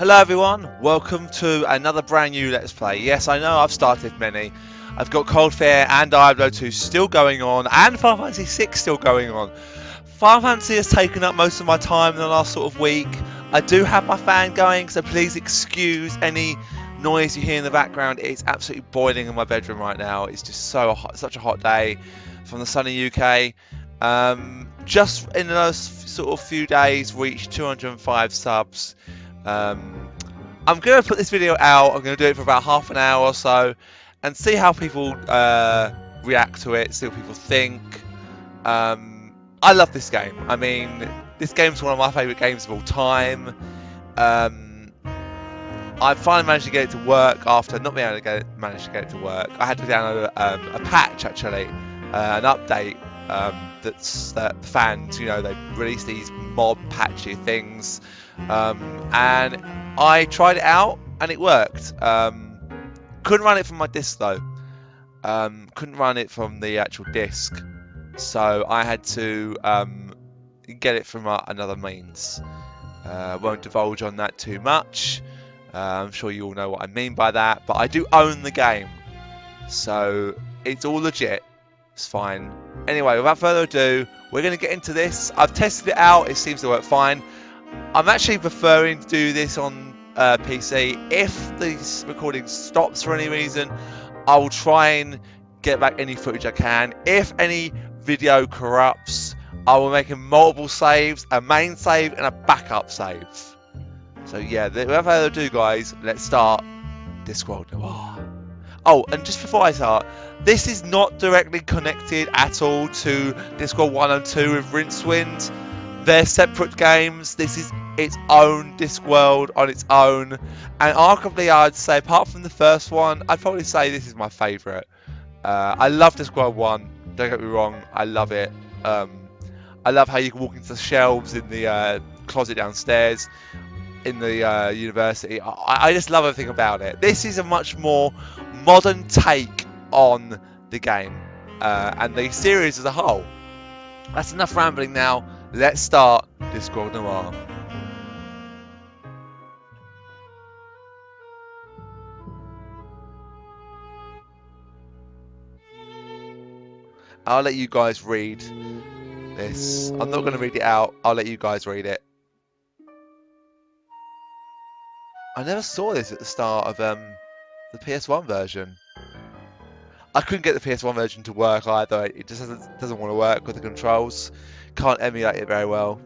Hello everyone, welcome to another brand new Let's Play. Yes, I know I've started many. I've got Cold Fear and Diablo 2 still going on, and Final Fantasy 6 still going on. Final Fantasy has taken up most of my time in the last sort of week. I do have my fan going, so please excuse any noise you hear in the background. It's absolutely boiling in my bedroom right now. It's just so hot, such a hot day from the sunny UK. Just in those sort of few days reached 205 subs. I'm going to put this video out. I'm going to do it for about half an hour or so and see how people react to it, see what people think. I love this game. I mean, this game's one of my favourite games of all time. I finally managed to get it to work after not being able to manage to get it to work. I had to download a patch, actually, an update that the fans, you know, they released these mod patchy things. And I tried it out and it worked. Couldn't run it from my disc though. Couldn't run it from the actual disc, so I had to get it from another means. Won't divulge on that too much. I'm sure you all know what I mean by that, but I do own the game, so it's all legit. It's fine. Anyway, without further ado, we're going to get into this. I've tested it out. It seems to work fine. I'm actually preferring to do this on PC. If the recording stops for any reason, I will try and get back any footage I can. If any video corrupts, I will make multiple saves, a main save and a backup save. So yeah, without further ado guys, let's start Discworld Noir. Oh, and just before I start, this is not directly connected at all to Discworld 1 and 2 with Rincewind. They're separate games. This is its own Discworld on its own. And arguably, I'd say, apart from the first one, I'd probably say this is my favourite. I love Discworld 1. Don't get me wrong. I love it. I love how you can walk into the shelves in the closet downstairs in the university. I just love everything about it. This is a much more modern take on the game and the series as a whole. That's enough rambling now. Let's start Discworld Noir. I'll let you guys read this. I'm not going to read it out. I'll let you guys read it. I never saw this at the start of the PS1 version. I couldn't get the PS1 version to work either. It just doesn't want to work with the controls. Can't emulate it very well.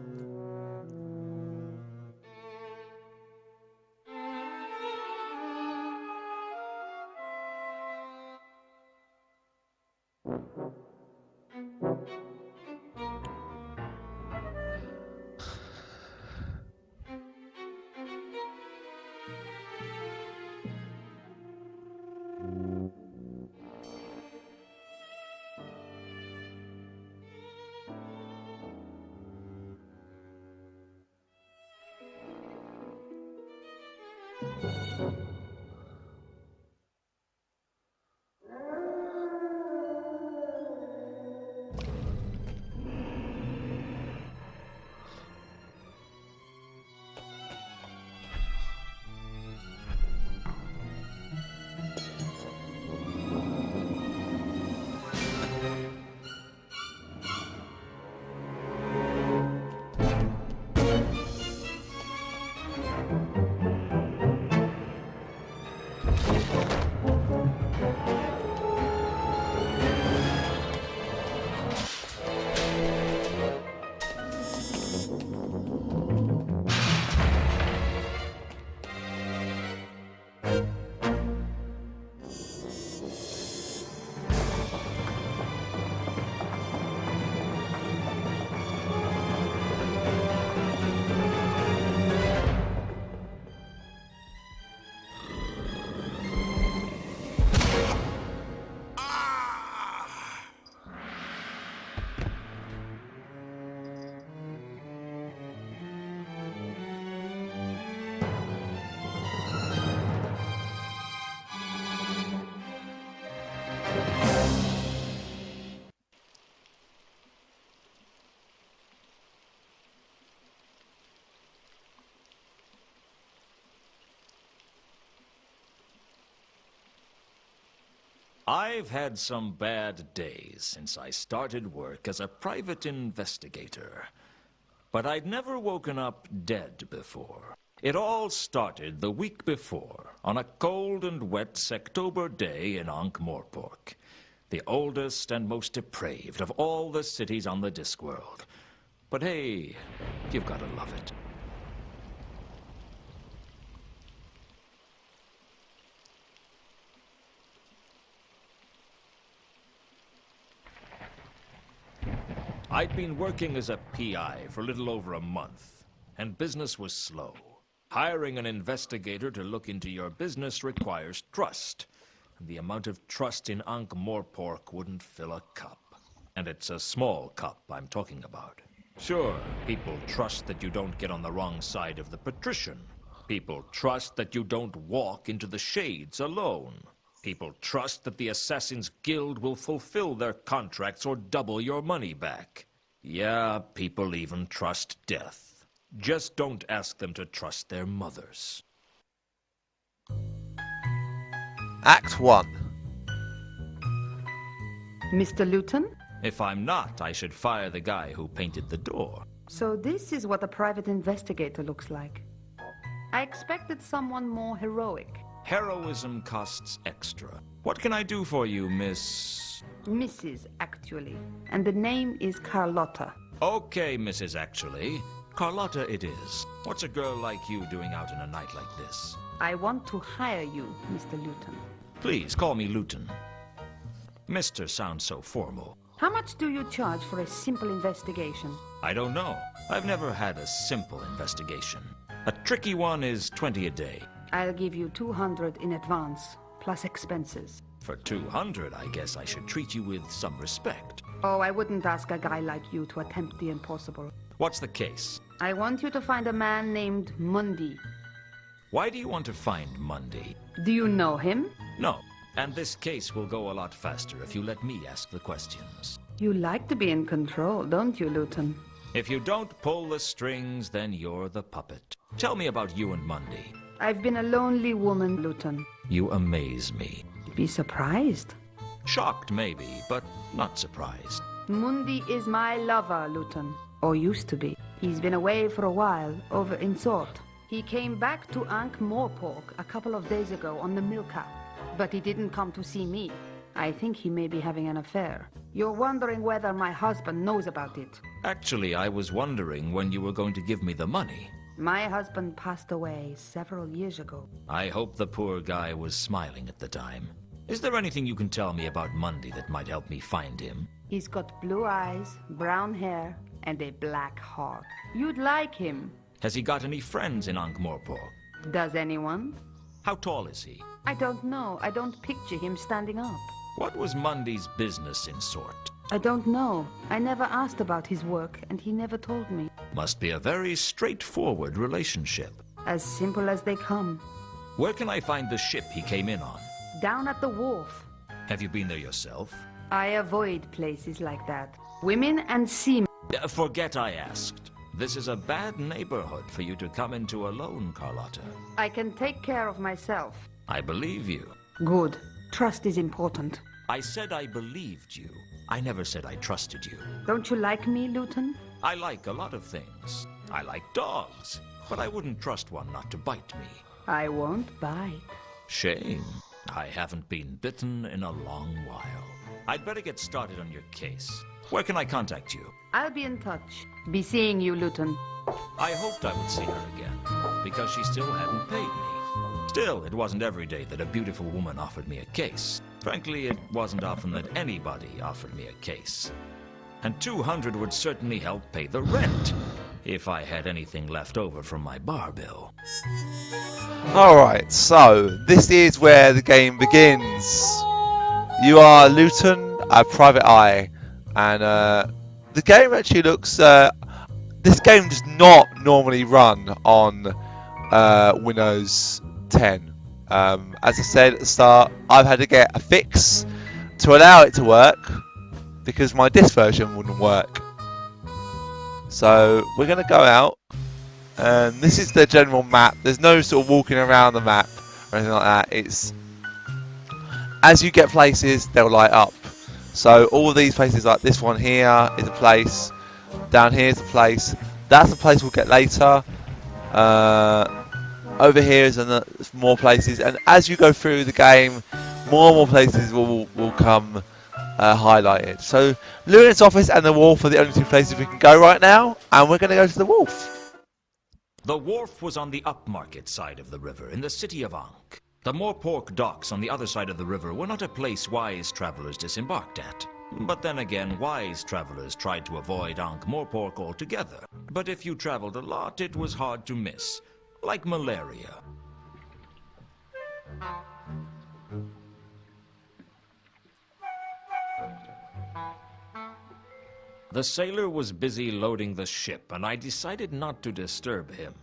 I've had some bad days since I started work as a private investigator. But I'd never woken up dead before. It all started the week before, on a cold and wet Sectober day in Ankh-Morpork, the oldest and most depraved of all the cities on the Discworld. But hey, you've got to love it. I'd been working as a PI for a little over a month, and business was slow. Hiring an investigator to look into your business requires trust. And the amount of trust in Ankh-Morpork wouldn't fill a cup. And it's a small cup I'm talking about. Sure, people trust that you don't get on the wrong side of the patrician. People trust that you don't walk into the shades alone. People trust that the Assassin's Guild will fulfill their contracts or double your money back. Yeah, people even trust death. Just don't ask them to trust their mothers. Act 1. Mr. Lewton? If I'm not, I should fire the guy who painted the door. So this is what a private investigator looks like. I expected someone more heroic. Heroism costs extra. What can I do for you, Miss... Mrs. Actually. And the name is Carlotta. Okay, Mrs. Actually. Carlotta it is. What's a girl like you doing out in a night like this? I want to hire you, Mr. Lewton. Please, call me Lewton. Mr. sounds so formal. How much do you charge for a simple investigation? I don't know. I've never had a simple investigation. A tricky one is 20 a day. I'll give you 200 in advance, plus expenses. For 200, I guess I should treat you with some respect. Oh, I wouldn't ask a guy like you to attempt the impossible. What's the case? I want you to find a man named Mundy. Why do you want to find Mundy? Do you know him? No, and this case will go a lot faster if you let me ask the questions. You like to be in control, don't you, Lewton? If you don't pull the strings, then you're the puppet. Tell me about you and Mundy. I've been a lonely woman, Lewton. You amaze me. Be surprised. Shocked, maybe, but not surprised. Mundy is my lover, Lewton. Or used to be. He's been away for a while, over in Tsort. He came back to Ankh-Morpork a couple of days ago on the Milka. But he didn't come to see me. I think he may be having an affair. You're wondering whether my husband knows about it. Actually, I was wondering when you were going to give me the money. My husband passed away several years ago. I hope the poor guy was smiling at the time. Is there anything you can tell me about Mundy that might help me find him? He's got blue eyes, brown hair, and a black heart. You'd like him. Has he got any friends in Ankh-Morpork? Does anyone? How tall is he? I don't know. I don't picture him standing up. What was Mundy's business in Tsort? I don't know. I never asked about his work, and he never told me. Must be a very straightforward relationship. As simple as they come. Where can I find the ship he came in on? Down at the wharf. Have you been there yourself? I avoid places like that. Women and seamen. Forget I asked. This is a bad neighborhood for you to come into alone, Carlotta. I can take care of myself. I believe you. Good. Trust is important. I said I believed you. I never said I trusted you. Don't you like me, Lewton? I like a lot of things. I like dogs, but I wouldn't trust one not to bite me. I won't bite. Shame. I haven't been bitten in a long while. I'd better get started on your case. Where can I contact you? I'll be in touch. Be seeing you, Lewton. I hoped I would see her again, because she still hadn't paid me. Still, it wasn't every day that a beautiful woman offered me a case. Frankly, it wasn't often that anybody offered me a case. And 200 would certainly help pay the rent, if I had anything left over from my bar bill. Alright, so this is where the game begins. You are Lewton, a private eye, and the game actually looks... this game does not normally run on Windows 10. As I said at the start, I've had to get a fix to allow it to work because my disc version wouldn't work. So we're going to go out, and this is the general map. There's no sort of walking around the map or anything like that. It's as you get places, they'll light up. So all of these places, like this one here, is a place. Down here is a place. That's a place we'll get later. Over here is more places, and as you go through the game, more and more places will come highlighted. So Lewton's office and the wharf are the only two places we can go right now, and we're going to go to the wharf. The wharf was on the upmarket side of the river, in the city of Ankh. The Moorpork docks on the other side of the river were not a place wise travelers disembarked at. But then again, wise travelers tried to avoid Ankh-Morpork altogether. But if you traveled a lot, it was hard to miss. Like malaria. The sailor was busy loading the ship, and I decided not to disturb him.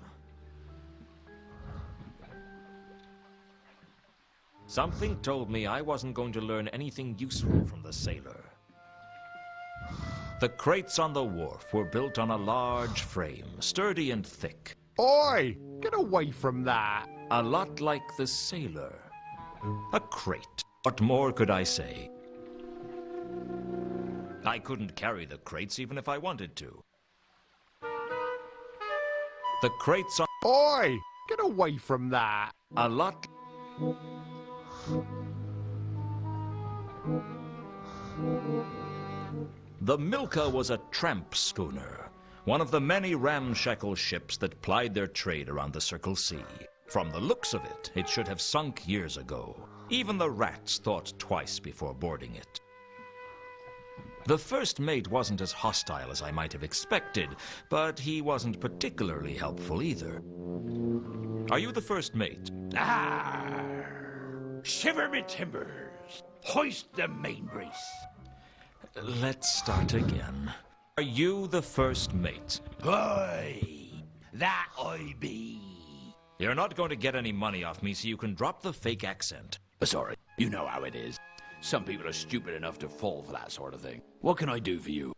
Something told me I wasn't going to learn anything useful from the sailor. The crates on the wharf were built on a large frame, sturdy and thick. Oi! Get away from that! A lot like the sailor. A crate. What more could I say? I couldn't carry the crates even if I wanted to. The crates on... Oi! Get away from that! A lot... The Milka was a tramp schooner, one of the many ramshackle ships that plied their trade around the Circle Sea. From the looks of it, it should have sunk years ago. Even the rats thought twice before boarding it. The first mate wasn't as hostile as I might have expected, but he wasn't particularly helpful either. Are you the first mate? Shiver me timbers! Hoist the main brace! Let's start again. Are you the first mate? Aye, that I be. You're not going to get any money off me, so you can drop the fake accent. Sorry, you know how it is. Some people are stupid enough to fall for that sort of thing. What can I do for you?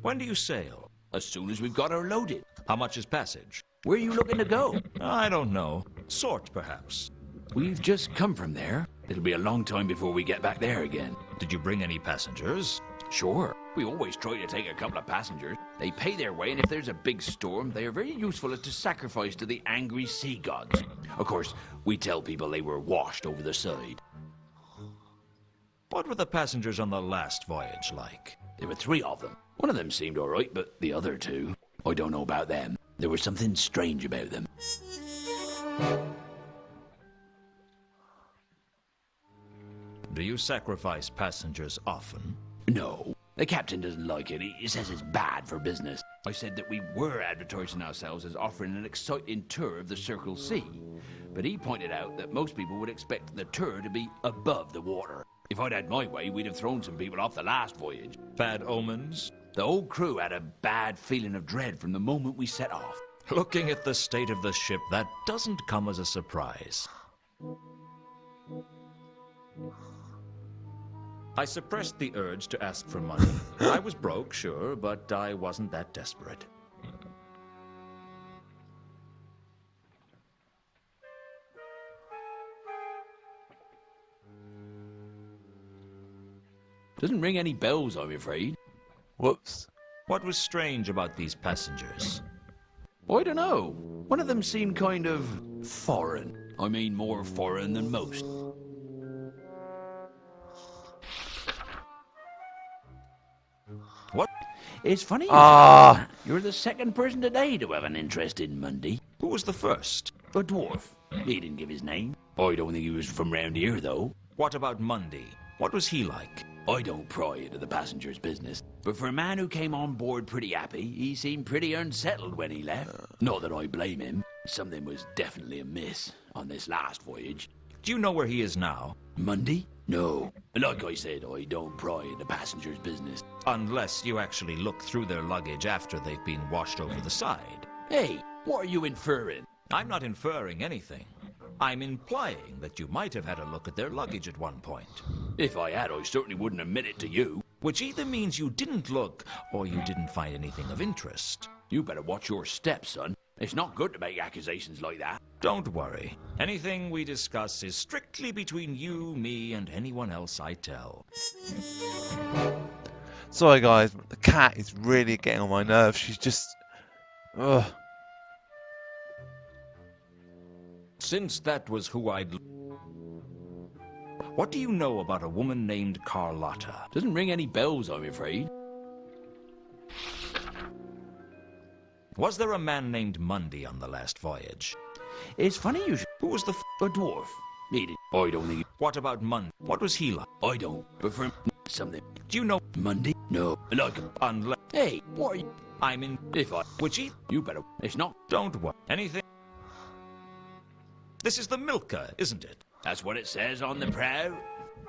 When do you sail? As soon as we've got her loaded. How much is passage? Where are you looking to go? I don't know. Sort, perhaps. We've just come from there. It'll be a long time before we get back there again. Did you bring any passengers? Sure. We always try to take a couple of passengers. They pay their way, and if there's a big storm, they are very useful as to sacrifice to the angry sea gods. Of course, we tell people they were washed over the side. What were the passengers on the last voyage like? There were 3 of them. One of them seemed all right, but the other 2, I don't know about them. There was something strange about them. Do you sacrifice passengers often? No. The captain doesn't like it. He says it's bad for business. I said that we were advertising ourselves as offering an exciting tour of the Circle Sea. But he pointed out that most people would expect the tour to be above the water. If I'd had my way, we'd have thrown some people off the last voyage. Bad omens? The whole crew had a bad feeling of dread from the moment we set off. Looking at the state of the ship, that doesn't come as a surprise. I suppressed the urge to ask for money. I was broke, sure, but I wasn't that desperate. Doesn't ring any bells, I'm afraid. Whoops. What was strange about these passengers? I don't know. One of them seemed kind of foreign. I mean, more foreign than most. What? It's funny. You're the second person today to have an interest in Mundy. Who was the first? A dwarf. He didn't give his name. I don't think he was from round here, though. What about Mundy? What was he like? I don't pry into the passenger's business, but for a man who came on board pretty happy, he seemed pretty unsettled when he left. Not that I blame him. Something was definitely amiss on this last voyage. Do you know where he is now? Mundy? No. Like I said, I don't pry into passengers' business. Unless you actually look through their luggage after they've been washed over the side. Hey, what are you inferring? I'm not inferring anything. I'm implying that you might have had a look at their luggage at one point. If I had, I certainly wouldn't admit it to you. Which either means you didn't look, or you didn't find anything of interest. You better watch your steps, son. It's not good to make accusations like that. Don't worry. Anything we discuss is strictly between you, me, and anyone else I tell. Sorry guys, the cat is really getting on my nerves. She's just... Ugh. Since that was who I'd... What do you know about a woman named Carlotta? Doesn't ring any bells, I'm afraid. Was there a man named Mundy on the last voyage? It's funny you should... Who was the A dwarf. He did. I don't think... What about Mundy? What was he like? I don't. But for something... Do you know Mundy? No. Like him. unless... Hey, what are you... I'm in... If I... Which he... You better... It's not... Don't worry. Anything... This is the Milka, isn't it? That's what it says on the prow.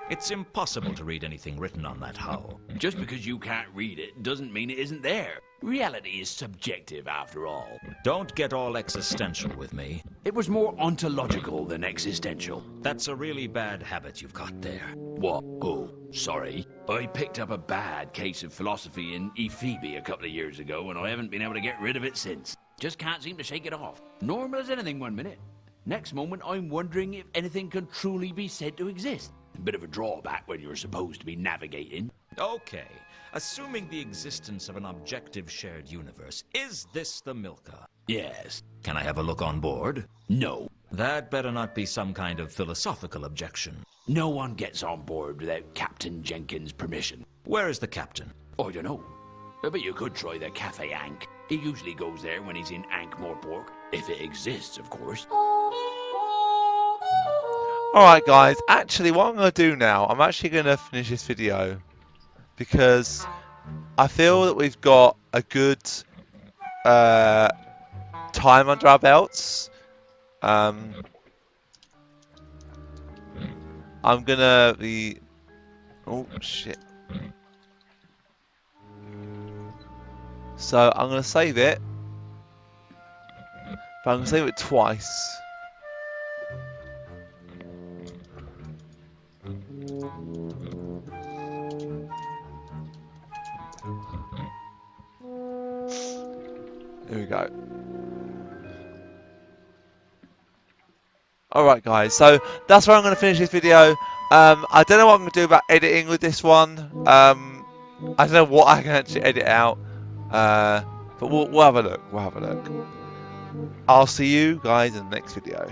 It's impossible to read anything written on that hull. Just because you can't read it doesn't mean it isn't there. Reality is subjective, after all. Don't get all existential with me. It was more ontological than existential. That's a really bad habit you've got there. What? Oh, sorry. I picked up a bad case of philosophy in Ephoebe a couple of years ago, and I haven't been able to get rid of it since. Just can't seem to shake it off. Normal as anything one minute. Next moment, I'm wondering if anything can truly be said to exist. A bit of a drawback when you're supposed to be navigating. Okay. Assuming the existence of an objective shared universe, is this the Milka? Yes. Can I have a look on board? No. That better not be some kind of philosophical objection. No one gets on board without Captain Jenkins' permission. Where is the captain? I don't know. But you could try the Cafe Ankh. He usually goes there when he's in Ankh-Morpork. If it exists, of course. Alright guys, actually what I'm going to do now, I'm actually going to finish this video. Because I feel that we've got a good time under our belts. I'm gonna be... Oh shit. So I'm gonna save it. But I'm gonna save it twice. Here we go. Alright guys, so that's where I'm going to finish this video. I don't know what I'm going to do about editing with this one. I don't know what I can actually edit out. But we'll have a look. We'll have a look. I'll see you guys in the next video.